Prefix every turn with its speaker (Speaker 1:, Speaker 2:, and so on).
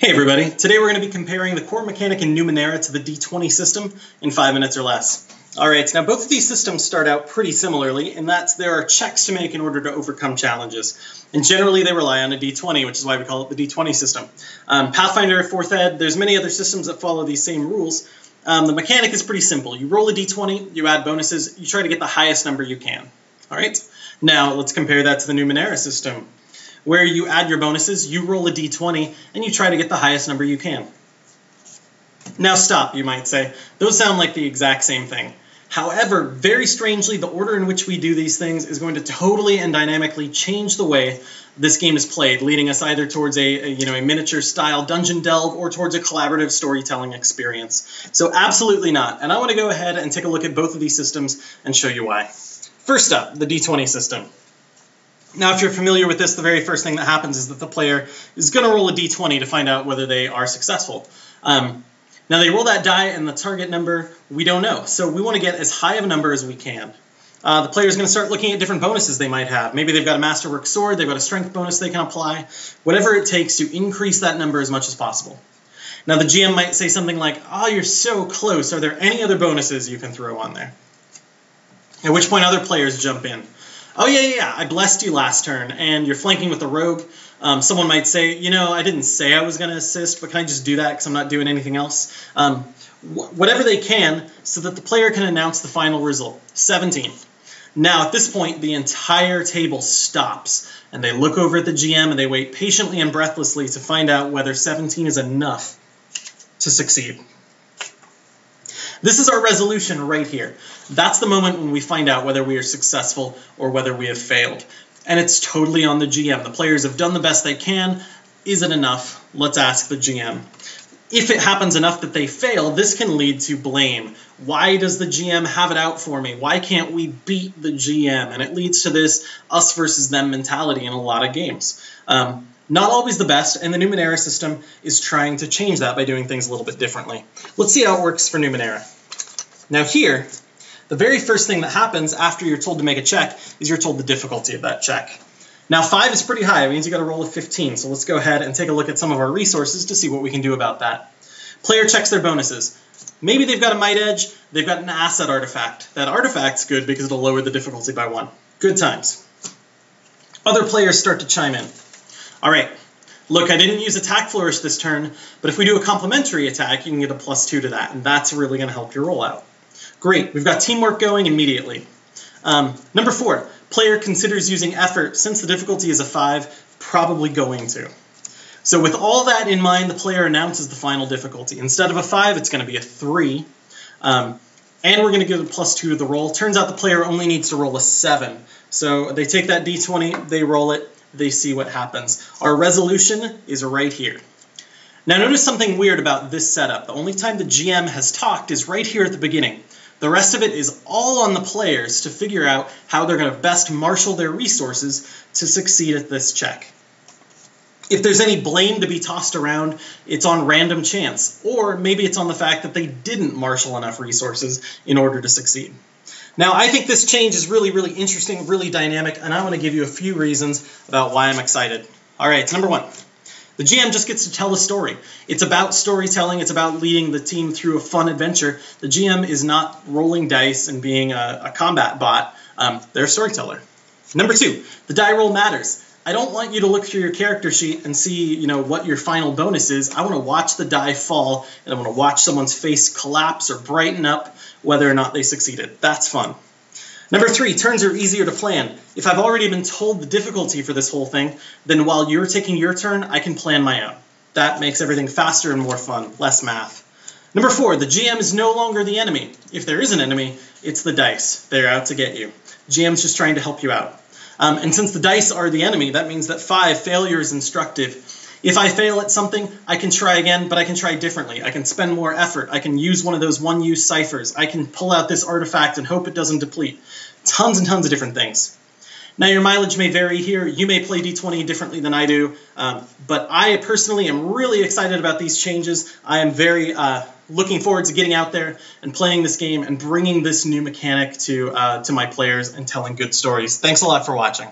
Speaker 1: Hey everybody, today we're going to be comparing the core mechanic in Numenera to the d20 system in 5 minutes or less. Alright, now both of these systems start out pretty similarly, in that there are checks to make in order to overcome challenges. And generally they rely on a d20, which is why we call it the d20 system. Pathfinder, 4th Ed, there's many other systems that follow these same rules. The mechanic is pretty simple. You roll a d20, you add bonuses, you try to get the highest number you can. Alright, now let's compare that to the Numenera system, where you add your bonuses, you roll a d20, and you try to get the highest number you can. Now stop, you might say. Those sound like the exact same thing. However, very strangely, the order in which we do these things is going to totally and dynamically change the way this game is played, leading us either towards a miniature-style dungeon delve or towards a collaborative storytelling experience. So absolutely not. And I want to go ahead and take a look at both of these systems and show you why. First up, the d20 system. Now, if you're familiar with this, the very first thing that happens is that the player is going to roll a d20 to find out whether they are successful. Now, they roll that die, and the target number, we don't know. So we want to get as high of a number as we can. The player is going to start looking at different bonuses they might have. Maybe they've got a Masterwork Sword, they've got a Strength bonus they can apply, whatever it takes to increase that number as much as possible. Now, the GM might say something like, "Oh, you're so close. Are there any other bonuses you can throw on there?" At which point other players jump in. "Oh, yeah, I blessed you last turn, and you're flanking with the rogue." Someone might say, I didn't say I was going to assist, but can I just do that because I'm not doing anything else? Whatever they can, so that the player can announce the final result, 17. Now, at this point, the entire table stops, and they look over at the GM, and they wait patiently and breathlessly to find out whether 17 is enough to succeed. This is our resolution right here. That's the moment when we find out whether we are successful or whether we have failed. And it's totally on the GM. The players have done the best they can. Is it enough? Let's ask the GM. If it happens enough that they fail, this can lead to blame. Why does the GM have it out for me? Why can't we beat the GM? And it leads to this us versus them mentality in a lot of games. Not always the best, and the Numenera system is trying to change that by doing things a little bit differently. Let's see how it works for Numenera. Now here, the very first thing that happens after you're told to make a check is you're told the difficulty of that check. Now 5 is pretty high, it means you got to roll a 15, so let's go ahead and take a look at some of our resources to see what we can do about that. Player checks their bonuses. Maybe they've got a Might Edge, they've got an Asset Artifact. That artifact's good because it'll lower the difficulty by 1. Good times. Other players start to chime in. Alright, look, I didn't use Attack Flourish this turn, but if we do a complementary attack, you can get a +2 to that, and that's really going to help your rollout. Great, we've got teamwork going immediately. Number 4, player considers using effort. Since the difficulty is a 5, probably going to. So with all that in mind, the player announces the final difficulty. Instead of a 5, it's going to be a 3. And we're going to give a +2 to the roll. Turns out the player only needs to roll a 7. So they take that d20, they roll it, they see what happens. Our resolution is right here. Now notice something weird about this setup. The only time the GM has talked is right here at the beginning. The rest of it is all on the players to figure out how they're going to best marshal their resources to succeed at this check. If there's any blame to be tossed around, it's on random chance, or maybe it's on the fact that they didn't marshal enough resources in order to succeed. Now, I think this change is really, really interesting, really dynamic, and I want to give you a few reasons about why I'm excited. All right, number 1. The GM just gets to tell a story. It's about storytelling. It's about leading the team through a fun adventure. The GM is not rolling dice and being a combat bot. They're a storyteller. Number 2, the die roll matters. I don't want you to look through your character sheet and see, what your final bonus is. I want to watch the die fall, and I want to watch someone's face collapse or brighten up whether or not they succeeded. That's fun. Number 3, turns are easier to plan. If I've already been told the difficulty for this whole thing, then while you're taking your turn, I can plan my own. That makes everything faster and more fun, less math. Number 4, the GM is no longer the enemy. If there is an enemy, it's the dice. They're out to get you. GM's just trying to help you out. And since the dice are the enemy, that means that 5, failure is instructive. If I fail at something, I can try again, but I can try differently. I can spend more effort. I can use one of those one-use ciphers. I can pull out this artifact and hope it doesn't deplete. Tons and tons of different things. Now, your mileage may vary here. You may play d20 differently than I do, but I personally am really excited about these changes. I am very looking forward to getting out there and playing this game and bringing this new mechanic to my players and telling good stories. Thanks a lot for watching.